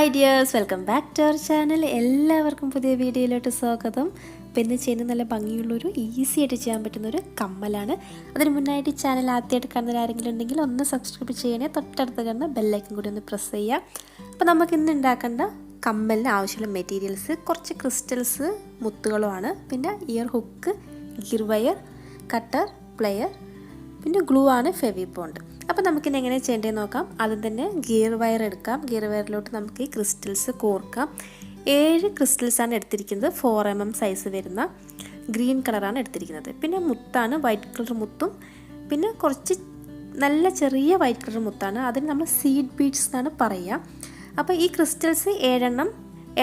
Hi dears, welcome back to our channel. എല്ലാവർക്കും പുതിയ വീഡിയോയിലോട്ട് സ്വാഗതം. അപ്പോൾ ഇന്ന് ചെയ്യുന്ന നല്ല ഭംഗിയുള്ളൊരു ഈസി ആയിട്ട് ചെയ്യാൻ പറ്റുന്നൊരു കമ്മലാണ്. അതിന് മുന്നായിട്ട് ഈ ചാനൽ ആദ്യമായിട്ട് കാണുന്ന ആരെങ്കിലും ഉണ്ടെങ്കിൽ ഒന്ന് സബ്സ്ക്രൈബ് ചെയ്യണേ. തൊട്ടടുത്ത് കാണുന്ന ബെല്ലൈക്കൻ കൂടി ഒന്ന് പ്രസ് ചെയ്യുക. അപ്പോൾ നമുക്ക് ഇന്ന് ഉണ്ടാക്കേണ്ട കമ്മലിന് ആവശ്യമുള്ള മെറ്റീരിയൽസ് കുറച്ച് ക്രിസ്റ്റൽസ് മുത്തുകളുമാണ്, പിന്നെ year hook, gear wire, cutter, player, പിന്നെ ഗ്ലൂ ആണ് ഫെവിബോണ്ട്. അപ്പോൾ നമുക്കിന്ന് എങ്ങനെ ചെയ്യേണ്ടതെന്ന് നോക്കാം. ആദ്യം തന്നെ ഗിയർ വയർ എടുക്കാം. ഗിയർ വയറിലോട്ട് നമുക്ക് ഈ ക്രിസ്റ്റൽസ് കോർക്കാം. 7 ക്രിസ്റ്റൽസാണ് എടുത്തിരിക്കുന്നത്. 4 mm സൈസ് വരുന്ന ഗ്രീൻ കളറാണ് എടുത്തിരിക്കുന്നത്. പിന്നെ മുത്താണ് വൈറ്റ് കളർ മുത്തും, പിന്നെ കുറച്ച് നല്ല ചെറിയ വൈറ്റ് കളർ മുത്താണ്. അതിന് നമ്മൾ സീഡ് ബീഡ്സ് എന്നാണ് പറയുക. അപ്പോൾ ഈ ക്രിസ്റ്റൽസ് 7 എണ്ണം,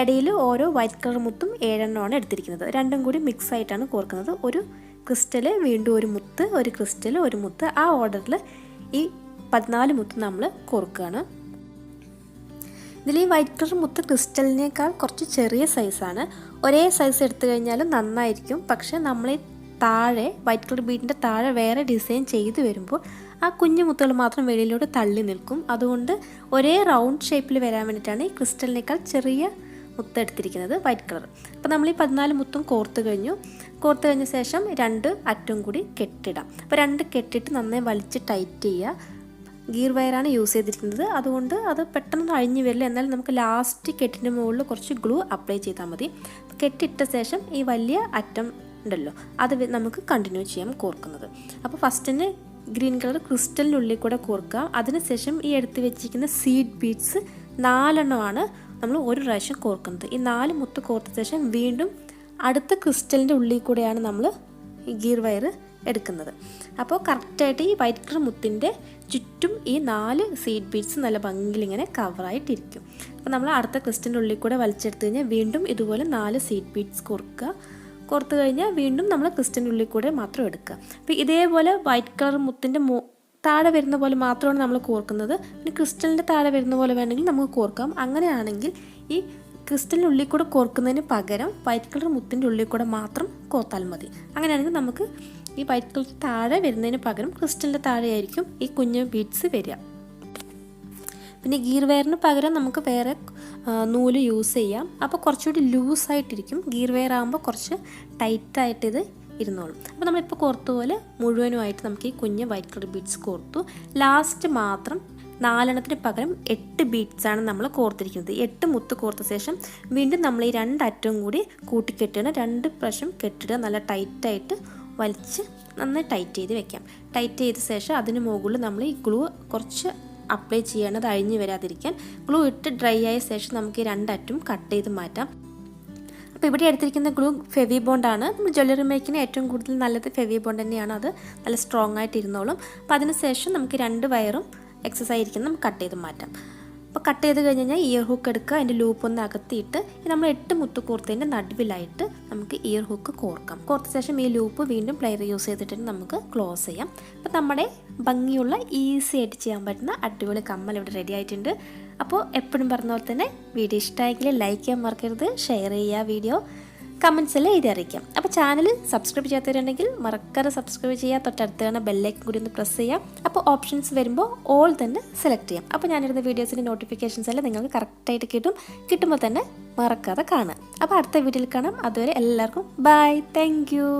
ഇടയിൽ ഓരോ വൈറ്റ് കളർ മുത്തും 7 എണ്ണമാണ് എടുത്തിരിക്കുന്നത്. രണ്ടും കൂടി മിക്സ് ആയിട്ടാണ് കോർക്കുന്നത്. ഒരു ക്രിസ്റ്റൽ, വീണ്ടും ഒരു മുത്ത്, ഒരു ക്രിസ്റ്റൽ, ഒരു മുത്ത്, ആ ഓർഡറിൽ ഈ 14 മുത്ത് നമ്മൾ കോർക്കുകയാണ്. ഇതിൽ ഈ വൈറ്റ് കളർ മുത്ത് ക്രിസ്റ്റലിനേക്കാൾ കുറച്ച് ചെറിയ സൈസാണ്. ഒരേ സൈസ് എടുത്തു കഴിഞ്ഞാലും നന്നായിരിക്കും. പക്ഷേ നമ്മൾ ഈ താഴെ വൈറ്റ് കളർ ബീഡിൻ്റെ താഴെ വേറെ ഡിസൈൻ ചെയ്ത് വരുമ്പോൾ ആ കുഞ്ഞു മുത്തുകൾ മാത്രം വെളിയിലോട്ട് തള്ളി നിൽക്കും. അതുകൊണ്ട് ഒരേ റൗണ്ട് ഷേപ്പിൽ വരാൻ വേണ്ടിയിട്ടാണ് ഈ ക്രിസ്റ്റലിനേക്കാൾ ചെറിയ മുത്ത് എടുത്തിരിക്കുന്നത്, വൈറ്റ് കളർ. അപ്പോൾ നമ്മൾ ഈ 14 മുത്തും കോർത്ത് കഴിഞ്ഞു. കോർത്ത് കഴിഞ്ഞ ശേഷം 2 അറ്റവും കൂടി കെട്ടിടാം. അപ്പോൾ 2 കെട്ടിട്ട് നന്നായി വലിച്ച് ടൈറ്റ് ചെയ്യുക. ഗിയർ വയറാണ് യൂസ് ചെയ്തിരിക്കുന്നത്, അതുകൊണ്ട് അത് പെട്ടെന്ന് അഴിഞ്ഞു വരില്ല. എന്നാൽ നമുക്ക് ലാസ്റ്റ് കെട്ടിൻ്റെ മുകളിൽ കുറച്ച് ഗ്ലൂ അപ്ലൈ ചെയ്താൽ മതി. കെട്ടിട്ട ശേഷം ഈ വലിയ അറ്റം ഉണ്ടല്ലോ, അത് നമുക്ക് കണ്ടിന്യൂ ചെയ്യാം കോർക്കുന്നത്. അപ്പോൾ ഫസ്റ്റിന് ഗ്രീൻ കളർ ക്രിസ്റ്റലിനുള്ളിൽ കൂടെ കോർക്കുക. അതിനുശേഷം ഈ എടുത്ത് വെച്ചിരിക്കുന്ന സീഡ് ബീഡ്സ് 4 എണ്ണമാണ് നമ്മൾ ഒരു പ്രാവശ്യം കോർക്കുന്നത്. ഈ 4 മുത്ത് കോർത്ത ശേഷം വീണ്ടും അടുത്ത ക്രിസ്റ്റലിൻ്റെ ഉള്ളിൽ കൂടെയാണ് നമ്മൾ ഈ ഗിയർ വയർ എടുക്കുന്നത്. അപ്പോൾ കറക്റ്റായിട്ട് ഈ വൈറ്റ് കളർ മുത്തിൻ്റെ ചുറ്റും ഈ 4 സീഡ് ബീഡ്സ് നല്ല ഭംഗിയിൽ ഇങ്ങനെ കവറായിട്ടിരിക്കും. അപ്പോൾ നമ്മൾ അടുത്ത ക്രിസ്റ്റലിൻ്റെ ഉള്ളിൽ കൂടെ വലിച്ചെടുത്ത് കഴിഞ്ഞാൽ വീണ്ടും ഇതുപോലെ 4 സീഡ് ബീഡ്സ് കോർക്കുക. കോർത്ത് കഴിഞ്ഞാൽ വീണ്ടും നമ്മൾ ക്രിസ്റ്റലിൻ്റെ ഉള്ളിൽ കൂടെ മാത്രം എടുക്കുക. അപ്പോൾ ഇതേപോലെ വൈറ്റ് കളർ മുത്തിൻ്റെ താഴെ വരുന്ന പോലെ മാത്രമാണ് നമ്മൾ കോർക്കുന്നത്. പിന്നെ ക്രിസ്റ്റലിൻ്റെ താഴെ വരുന്ന പോലെ വേണമെങ്കിൽ നമുക്ക് കോർക്കാം. അങ്ങനെയാണെങ്കിൽ ഈ ക്രിസ്റ്റലിൻ്റെ ഉള്ളിൽ കൂടെ കോർക്കുന്നതിന് പകരം വൈറ്റ് കളർ മുത്തിൻ്റെ ഉള്ളിൽ കൂടെ മാത്രം കോർത്താൽ മതി. അങ്ങനെയാണെങ്കിൽ നമുക്ക് ഈ വൈറ്റ് കളർ താഴെ വരുന്നതിന് പകരം ക്രിസ്റ്റലിൻ്റെ താഴെയായിരിക്കും ഈ കുഞ്ഞു ബീഡ്സ് വരിക. പിന്നെ ഗിയർ വയറിന് പകരം നമുക്ക് വേറെ നൂല് യൂസ് ചെയ്യാം. അപ്പോൾ കുറച്ചുകൂടി ലൂസായിട്ടിരിക്കും. ഗിയർ വയർ ആകുമ്പോൾ കുറച്ച് ടൈറ്റായിട്ട് ഇത് ഇരുന്നോളും. അപ്പോൾ നമ്മളിപ്പോൾ കോർത്ത പോലെ മുഴുവനുമായിട്ട് നമുക്ക് ഈ കുഞ്ഞ് വൈറ്റ് കളർ ബീഡ്സ് കോർത്തു. ലാസ്റ്റ് മാത്രം 4 എണ്ണത്തിന് പകരം 8 ബീഡ്സാണ് നമ്മൾ കോർത്തിരിക്കുന്നത്. 8 മുത്ത് കോർത്ത ശേഷം വീണ്ടും നമ്മൾ ഈ 2 അറ്റവും കൂടി കൂട്ടിക്കെട്ടുക. 2 പ്രാവശ്യം കെട്ടിടുക. നല്ല ടൈറ്റായിട്ട് വലിച്ച് നന്നായി ടൈറ്റ് ചെയ്ത് വെക്കാം. ടൈറ്റ് ചെയ്ത ശേഷം അതിന് മുകളിൽ നമ്മൾ ഈ ഗ്ലൂ കുറച്ച് അപ്ലൈ ചെയ്യണം, അത് അഴിഞ്ഞു വരാതിരിക്കാൻ. ഗ്ലൂ ഇട്ട് ഡ്രൈ ആയ ശേഷം നമുക്ക് ഈ 2 അറ്റും കട്ട് ചെയ്ത് മാറ്റാം. അപ്പോൾ ഇവിടെ എടുത്തിരിക്കുന്ന ഗ്ലൂ ഫെവിബോണ്ടാണ്. നമ്മൾ ജ്വല്ലറി മേക്കിന് ഏറ്റവും കൂടുതൽ നല്ലത് ഫെവിബോണ്ട് തന്നെയാണ്. അത് നല്ല സ്ട്രോങ് ആയിട്ട് ഇരുന്നോളും. അപ്പോൾ അതിന് ശേഷം നമുക്ക് 2 വയറും എക്സസ് ആയിരിക്കും നമുക്ക് കട്ട് ചെയ്ത് മാറ്റാം. അപ്പോൾ കട്ട് ചെയ്ത് കഴിഞ്ഞ് കഴിഞ്ഞാൽ ഇയർ ഹുക്ക് എടുക്കുക. അതിൻ്റെ ലൂപ്പ് ഒന്ന് അകത്തിയിട്ട് നമ്മൾ 8 മുത്ത് കോർത്തതിൻ്റെ നടുവിലായിട്ട് നമുക്ക് ഇയർ ഹുക്ക് കോർക്കാം. കോർത്ത ശേഷം ഈ ലൂപ്പ് വീണ്ടും പ്ലെയർ യൂസ് ചെയ്തിട്ട് നമുക്ക് ക്ലോസ് ചെയ്യാം. അപ്പോൾ നമ്മുടെ ഭംഗിയുള്ള ഈസി ആയിട്ട് ചെയ്യാൻ പറ്റുന്ന അടിപൊളി കമ്മൽ ഇവിടെ റെഡി ആയിട്ടുണ്ട്. അപ്പോൾ എപ്പോഴും പറഞ്ഞ പോലെ തന്നെ വീഡിയോ ഇഷ്ടമായെങ്കിൽ ലൈക്ക് ചെയ്യാൻ മറക്കരുത്, ഷെയർ ചെയ്യുക, വീഡിയോ കമൻറ്റ്സ് എല്ലാം എഴുതി അറിയിക്കാം. അപ്പോൾ ചാനൽ സബ്സ്ക്രൈബ് ചെയ്യാത്തവരുണ്ടെങ്കിൽ മറക്കാതെ സബ്സ്ക്രൈബ് ചെയ്യുക. തൊട്ടടുത്ത് കാണുന്ന ബെല്ലൈക്കൻ കൂടി ഒന്ന് പ്രസ് ചെയ്യാം. അപ്പോൾ ഓപ്ഷൻസ് വരുമ്പോൾ ഓൾ തന്നെ സെലക്ട് ചെയ്യാം. അപ്പോൾ ഞാനിരുന്ന വീഡിയോസിൻ്റെ നോട്ടിഫിക്കേഷൻസ് എല്ലാം നിങ്ങൾക്ക് കറക്റ്റായിട്ട് കിട്ടുമ്പോൾ തന്നെ മറക്കാതെ കാണുക. അപ്പോൾ അടുത്ത വീഡിയോയിൽ കാണാം. അതുവരെ എല്ലാവർക്കും ബൈ, താങ്ക് യു.